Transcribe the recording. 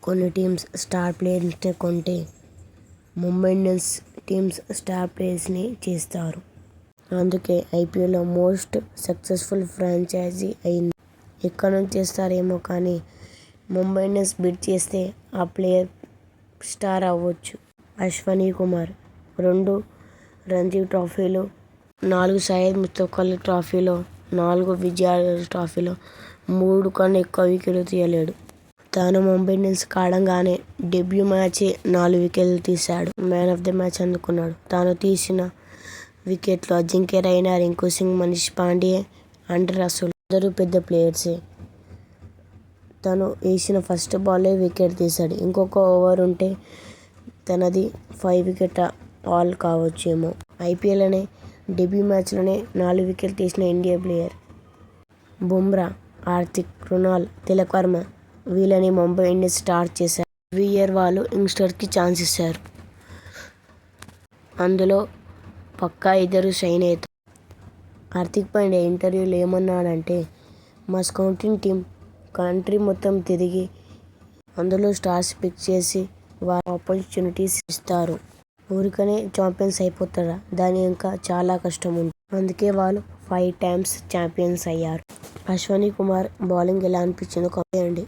కొన్ని teams star ప్లేయర్స్ని కొంటే Mumbai Indians teams star ప్లేయర్స్ని చేస్తారు. అందుకే ఐపీఎల్లో మోస్ట్ సక్సెస్ఫుల్ ఫ్రాంచైజీ అయింది. ఎక్కడి నుంచి చేస్తారేమో కానీ ముంబై ఇండియన్స్ బిడ్ చేస్తే ఆ ప్లేయర్ స్టార్ అవ్వచ్చు. అశ్విని కుమార్ 2 రంజీ ట్రోఫీలు, 4 సయ్యద్ ముస్తఫ్ అలీ ట్రోఫీలో, 4 విజయ్ ట్రోఫీలో 3 కన్నా ఎక్కువ వికెట్లు తీయలేడు. తాను ముంబై ఇండియన్స్ ఆడంగానే డెబ్యూ మ్యాచే 4 వికెట్లు తీశాడు. మ్యాన్ ఆఫ్ ద మ్యాచ్ అందుకున్నాడు. తాను తీసిన వికెట్లు అజింక్య రైనా, రింకు సింగ్, మనీష్ పాండే, ఆండ్రే రసూల్ అందరూ పెద్ద ప్లేయర్సే. తను వేసిన ఫస్ట్ బాలే వికెట్ తీశాడు. ఇంకొక ఓవర్ ఉంటే తనది 5 వికెట్ ఆల్ కావచ్చేమో. ఐపీఎల్లోనే డెబ్యూ మ్యాచ్లోనే 4 వికెట్లు తీసిన ఇండియా ప్లేయర్ బుమ్రా, హార్దిక్, కృణాల్, తిలక్ వర్మ వీళ్ళని ముంబై ఇండియన్స్ స్టార్ట్ చేశారు. ఎవ్రీ ఇయర్ వాళ్ళు యంగ్స్టర్స్కి ఛాన్స్ ఇస్తారు. అందులో పక్కా ఇద్దరు షైన్ అవుతారు. హార్దిక్ పాండ్యా ఇంటర్వ్యూలో ఏమన్నాడంటే, మా స్కౌటింగ్ టీం కంట్రీ మొత్తం తిరిగి అందులో స్టార్స్ పిక్ చేసి వారికి ఆపర్చునిటీస్ ఇస్తారు. ఊరికనే ఛాంపియన్స్ అయిపోతారా? దాని ఇంకా చాలా కష్టం ఉంది. అందుకే వాళ్ళు 5 టైమ్స్ ఛాంపియన్స్ అయ్యారు. అశ్విని కుమార్ బౌలింగ్ ఎలా అనిపించిందో కామెంట్ చేయండి.